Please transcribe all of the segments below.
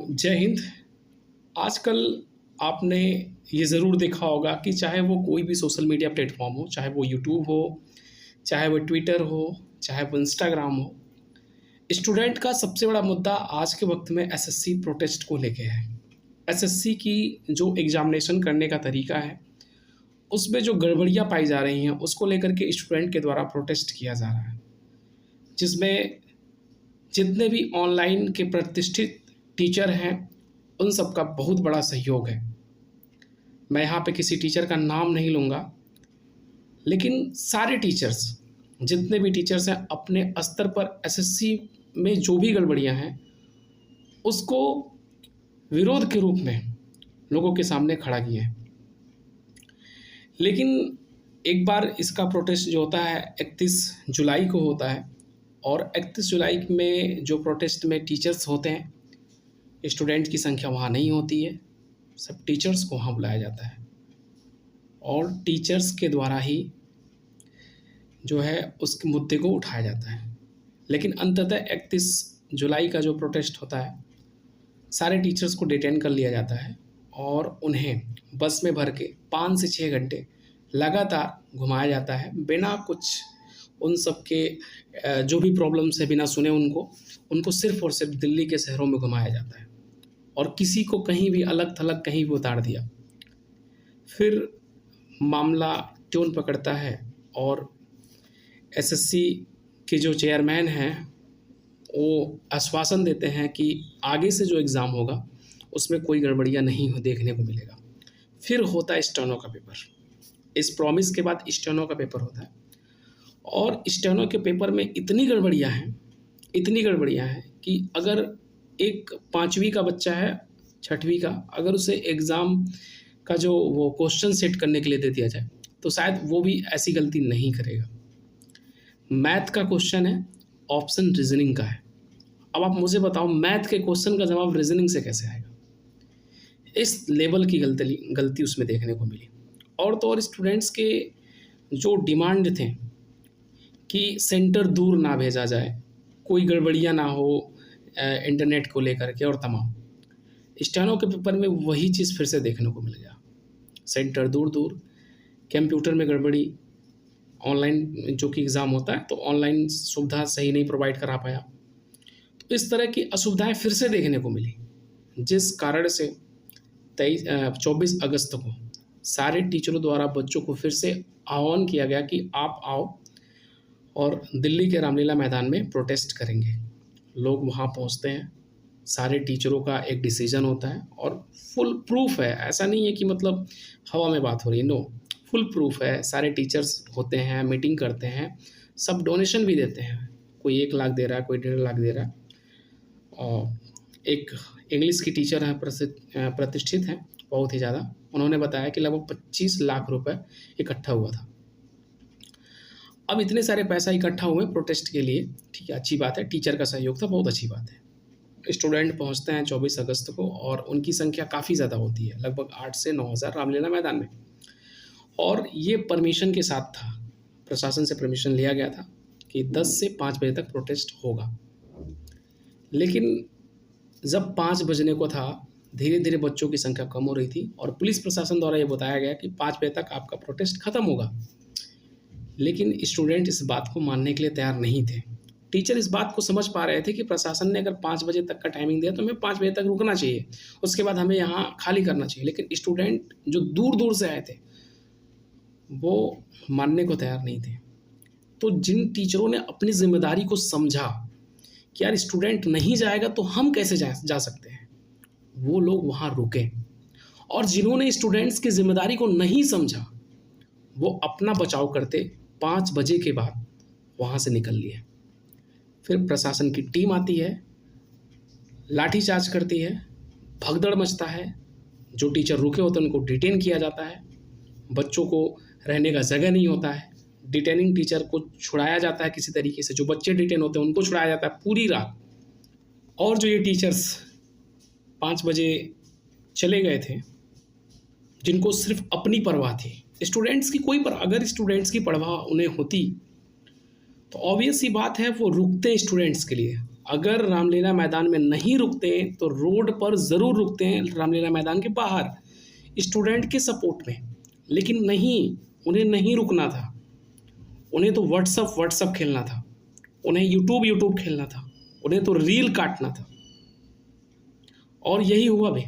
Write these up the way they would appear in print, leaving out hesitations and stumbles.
जय हिंद। आजकल आपने ये ज़रूर देखा होगा कि चाहे वो कोई भी सोशल मीडिया प्लेटफ़ॉर्म हो, चाहे वो यूट्यूब हो, चाहे वो ट्विटर हो, चाहे वो इंस्टाग्राम हो, स्टूडेंट का सबसे बड़ा मुद्दा आज के वक़्त में एसएससी प्रोटेस्ट को लेके है। एसएससी की जो एग्ज़ामिनेशन करने का तरीका है, उसमें जो गड़बड़ियाँ पाई जा रही हैं, उसको लेकर के स्टूडेंट के द्वारा प्रोटेस्ट किया जा रहा है। जिसमें जितने भी ऑनलाइन के प्रतिष्ठित टीचर हैं, उन सब का बहुत बड़ा सहयोग है। मैं यहाँ पे किसी टीचर का नाम नहीं लूँगा, लेकिन सारे टीचर्स, जितने भी टीचर्स हैं, अपने स्तर पर एसएससी में जो भी गड़बड़ियाँ हैं, उसको विरोध के रूप में लोगों के सामने खड़ा किए हैं। लेकिन एक बार इसका प्रोटेस्ट जो होता है 31 जुलाई को होता है, और 31 जुलाई में जो प्रोटेस्ट में टीचर्स होते हैं, स्टूडेंट की संख्या वहाँ नहीं होती है। सब टीचर्स को वहाँ बुलाया जाता है और टीचर्स के द्वारा ही जो है उस मुद्दे को उठाया जाता है। लेकिन अंततः 31 जुलाई का जो प्रोटेस्ट होता है, सारे टीचर्स को डिटेन कर लिया जाता है और उन्हें बस में भर के 5 से 6 घंटे लगातार घुमाया जाता है, बिना कुछ उन सब के जो भी प्रॉब्लम्स है, बिना सुने उनको सिर्फ़ और सिर्फ दिल्ली के शहरों में घुमाया जाता है और किसी को कहीं भी अलग-थलग कहीं भी उतार दिया। फिर मामला ट्यून पकड़ता है और एसएससी के जो चेयरमैन हैं, वो आश्वासन देते हैं कि आगे से जो एग्ज़ाम होगा, उसमें कोई गड़बड़ियाँ नहीं देखने को मिलेगा। फिर होता है स्टेनो का पेपर। इस प्रॉमिस के बाद स्टेनो का पेपर होता है और स्टेनो के पेपर में इतनी गड़बड़ियाँ हैं कि अगर एक 5वीं का बच्चा है, 6वीं का, अगर उसे एग्ज़ाम का जो वो क्वेश्चन सेट करने के लिए दे दिया जाए, तो शायद वो भी ऐसी गलती नहीं करेगा। मैथ का क्वेश्चन है, ऑप्शन रीज़निंग का है। अब आप मुझे बताओ, मैथ के क्वेश्चन का जवाब रीज़निंग से कैसे आएगा? इस लेवल की गलती उसमें देखने को मिली। और तो और स्टूडेंट्स के जो डिमांड थे कि सेंटर दूर ना भेजा जाए, कोई गड़बड़ियाँ ना हो इंटरनेट को लेकर के, और तमाम स्टेनो के पेपर में वही चीज़ फिर से देखने को मिल गया। सेंटर दूर, कंप्यूटर में गड़बड़ी, ऑनलाइन जो कि एग्ज़ाम होता है तो ऑनलाइन सुविधा सही नहीं प्रोवाइड करा पाया। तो इस तरह की असुविधाएं फिर से देखने को मिली, जिस कारण से 24 अगस्त को सारे टीचरों द्वारा बच्चों को फिर से आह्वान किया गया कि आप आओ और दिल्ली के रामलीला मैदान में प्रोटेस्ट करेंगे। लोग वहाँ पहुँचते हैं, सारे टीचरों का एक डिसीजन होता है और फुल प्रूफ है। ऐसा नहीं है कि मतलब हवा में बात हो रही है, नो, फुल प्रूफ है। सारे टीचर्स होते हैं, मीटिंग करते हैं, सब डोनेशन भी देते हैं। कोई 1 लाख दे रहा है, कोई 1.5 लाख दे रहा है। और एक इंग्लिश की टीचर हैं, प्रतिष्ठित हैं बहुत ही ज़्यादा, उन्होंने बताया कि लगभग 25 लाख रुपए इकट्ठा हुआ था। अब इतने सारे पैसा इकट्ठा हुए प्रोटेस्ट के लिए, ठीक है, अच्छी बात है, टीचर का सहयोग था, बहुत अच्छी बात है। स्टूडेंट पहुंचते हैं 24 अगस्त को और उनकी संख्या काफ़ी ज़्यादा होती है, लगभग 8 से 9 हज़ार रामलीला मैदान में। और ये परमिशन के साथ था, प्रशासन से परमिशन लिया गया था कि 10 से 5 बजे तक प्रोटेस्ट होगा। लेकिन जब 5 बजने को था, धीरे धीरे बच्चों की संख्या कम हो रही थी और पुलिस प्रशासन द्वारा ये बताया गया कि 5 बजे तक आपका प्रोटेस्ट ख़त्म होगा। लेकिन स्टूडेंट इस बात को मानने के लिए तैयार नहीं थे। टीचर इस बात को समझ पा रहे थे कि प्रशासन ने अगर 5 बजे तक का टाइमिंग दिया तो हमें 5 बजे तक रुकना चाहिए, उसके बाद हमें यहाँ खाली करना चाहिए। लेकिन स्टूडेंट जो दूर से आए थे, वो मानने को तैयार नहीं थे। तो जिन टीचरों ने अपनी जिम्मेदारी को समझा कि यार स्टूडेंट नहीं जाएगा तो हम कैसे जा सकते हैं, वो लोग वहाँ रुके। और जिन्होंने स्टूडेंट्स की जिम्मेदारी को नहीं समझा, वो अपना बचाव करते 5 बजे के बाद वहाँ से निकल लिए। फिर प्रशासन की टीम आती है, लाठीचार्ज करती है, भगदड़ मचता है, जो टीचर रुके होते हैं उनको डिटेन किया जाता है, बच्चों को रहने का जगह नहीं होता है, डिटेनिंग टीचर को छुड़ाया जाता है किसी तरीके से, जो बच्चे डिटेन होते हैं उनको छुड़ाया जाता है पूरी रात। और जो ये टीचर्स 5 बजे चले गए थे, जिनको सिर्फ अपनी परवाह थी, स्टूडेंट्स की कोई अगर स्टूडेंट्स की परवाह उन्हें होती तो ऑब्वियस सी बात है वो रुकते स्टूडेंट्स के लिए, अगर रामलीला मैदान में नहीं रुकते हैं तो रोड पर ज़रूर रुकते हैं, रामलीला मैदान के बाहर स्टूडेंट के सपोर्ट में। लेकिन नहीं, उन्हें नहीं रुकना था। उन्हें तो व्हाट्सअप खेलना था, उन्हें यूट्यूब खेलना था, उन्हें तो रील काटना था। और यही हुआ भी।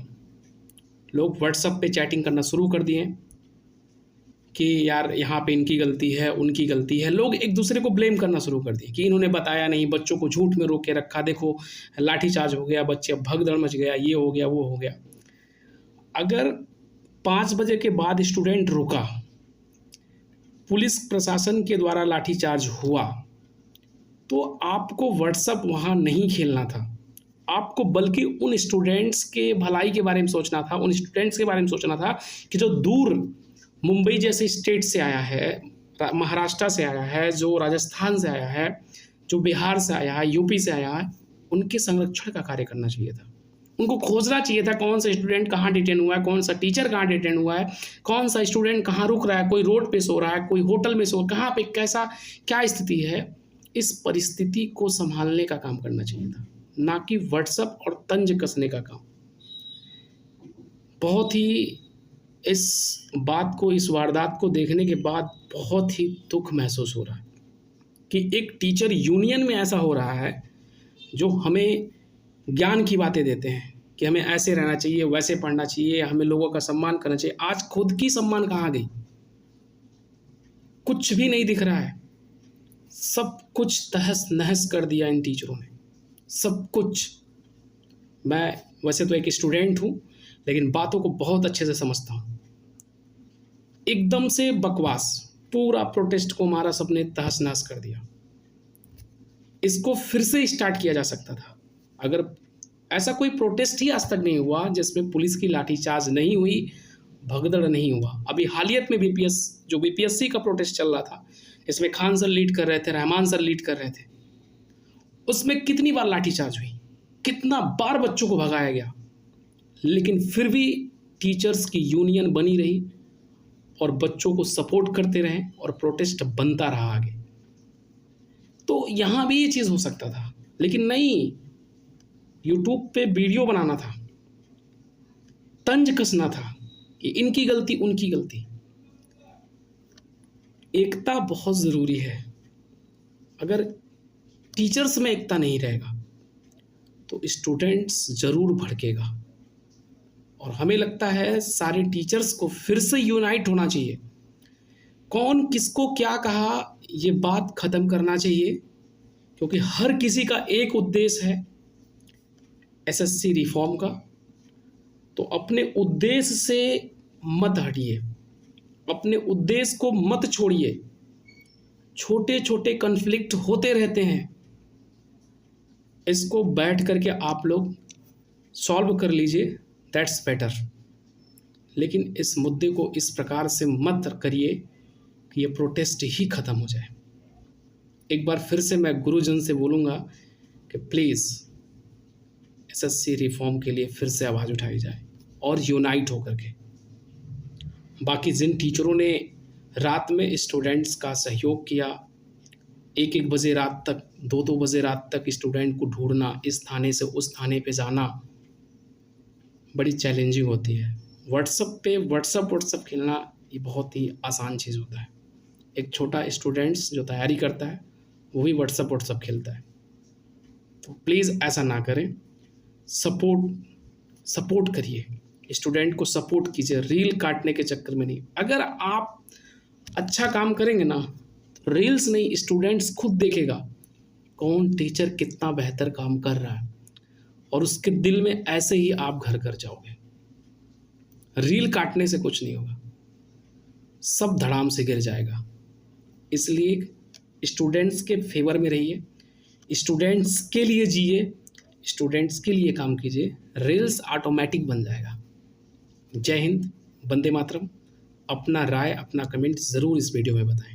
लोग व्हाट्सअप पे चैटिंग करना शुरू कर दिए कि यार यहाँ पे इनकी गलती है, उनकी गलती है। लोग एक दूसरे को ब्लेम करना शुरू कर दिए कि इन्होंने बताया नहीं, बच्चों को झूठ में रोक के रखा, देखो लाठीचार्ज हो गया, बच्चे भगदड़ मच गया, ये हो गया, वो हो गया। अगर 5 बजे के बाद स्टूडेंट रुका, पुलिस प्रशासन के द्वारा लाठीचार्ज हुआ, तो आपको व्हाट्सअप वहाँ नहीं खेलना था। आपको बल्कि उन स्टूडेंट्स के भलाई के बारे में सोचना था, उन स्टूडेंट्स के बारे में सोचना था कि जो दूर मुंबई जैसे स्टेट से आया है, महाराष्ट्र से आया है, जो राजस्थान से आया है, जो बिहार से आया है, यूपी से आया है, उनके संरक्षण का कार्य करना चाहिए था। उनको खोजना चाहिए था कौन सा स्टूडेंट कहाँ डिटेन हुआ है, कौन सा टीचर कहाँ डिटेन हुआ है, कौन सा स्टूडेंट कहाँ रुक रहा है, कोई रोड पे सो रहा है, कोई होटल में सो, कहाँ पे कैसा क्या स्थिति है। इस परिस्थिति को संभालने का काम करना चाहिए था, ना कि व्हाट्सएप और तंज कसने का काम। बहुत ही इस बात को, इस वारदात को देखने के बाद बहुत ही दुख महसूस हो रहा है कि एक टीचर यूनियन में ऐसा हो रहा है, जो हमें ज्ञान की बातें देते हैं कि हमें ऐसे रहना चाहिए, वैसे पढ़ना चाहिए, हमें लोगों का सम्मान करना चाहिए। आज खुद की सम्मान कहाँ गई? कुछ भी नहीं दिख रहा है। सब कुछ तहस नहस कर दिया इन टीचरों ने, सब कुछ। मैं वैसे तो एक स्टूडेंट हूँ, लेकिन बातों को बहुत अच्छे से समझता हूँ। एकदम से बकवास, पूरा प्रोटेस्ट को हमारा सबने तहस नहस कर दिया। इसको फिर से स्टार्ट किया जा सकता था। अगर ऐसा कोई प्रोटेस्ट ही आज तक नहीं हुआ जिसमें पुलिस की लाठीचार्ज नहीं हुई, भगदड़ नहीं हुआ। अभी हालियत में बीपीएससी का प्रोटेस्ट चल रहा था, इसमें खान सर लीड कर रहे थे, रहमान सर लीड कर रहे थे, उसमें कितनी बार लाठीचार्ज हुई, कितना बार बच्चों को भगाया गया, लेकिन फिर भी टीचर्स की यूनियन बनी रही और बच्चों को सपोर्ट करते रहे और प्रोटेस्ट बनता रहा आगे। तो यहाँ भी ये चीज़ हो सकता था, लेकिन नहीं, यूट्यूब पे वीडियो बनाना था, तंज कसना था कि इनकी गलती, उनकी गलती। एकता बहुत ज़रूरी है। अगर टीचर्स में एकता नहीं रहेगा तो स्टूडेंट्स ज़रूर भड़केगा। और हमें लगता है सारे टीचर्स को फिर से यूनाइट होना चाहिए। कौन किसको क्या कहा, ये बात ख़त्म करना चाहिए, क्योंकि हर किसी का एक उद्देश्य है, एसएससी रिफॉर्म का। तो अपने उद्देश्य से मत हटिए, अपने उद्देश्य को मत छोड़िए। छोटे छोटे कन्फ्लिक्ट होते रहते हैं, इसको बैठ करके आप लोग सॉल्व कर लीजिए, दैट्स बेटर। लेकिन इस मुद्दे को इस प्रकार से मत करिए कि ये प्रोटेस्ट ही ख़त्म हो जाए। एक बार फिर से मैं गुरुजन से बोलूँगा कि प्लीज़ एसएससी रिफॉर्म के लिए फिर से आवाज़ उठाई जाए और यूनाइट होकर के। बाकी जिन टीचरों ने रात में स्टूडेंट्स का सहयोग किया, 1-1 बजे रात तक, 2-2 बजे रात तक स्टूडेंट को ढूंढना, इस थाने से उस थाने पे जाना बड़ी चैलेंजिंग होती है। व्हाट्सअप खेलना ये बहुत ही आसान चीज़ होता है। एक छोटा स्टूडेंट्स जो तैयारी करता है वो भी व्हाट्सअप खेलता है। तो प्लीज़ ऐसा ना करें, सपोर्ट करिए, स्टूडेंट को सपोर्ट कीजिए, रील काटने के चक्कर में नहीं। अगर आप अच्छा काम करेंगे ना, तो रील्स नहीं, स्टूडेंट्स खुद देखेगा कौन टीचर कितना बेहतर काम कर रहा है, और उसके दिल में ऐसे ही आप घर कर जाओगे। रील काटने से कुछ नहीं होगा, सब धड़ाम से गिर जाएगा। इसलिए स्टूडेंट्स के फेवर में रहिए, स्टूडेंट्स के लिए जिए, स्टूडेंट्स के लिए काम कीजिए, रील्स ऑटोमेटिक बन जाएगा। जय हिंद, वंदे मातरम। अपना राय, अपना कमेंट ज़रूर इस वीडियो में बताएं।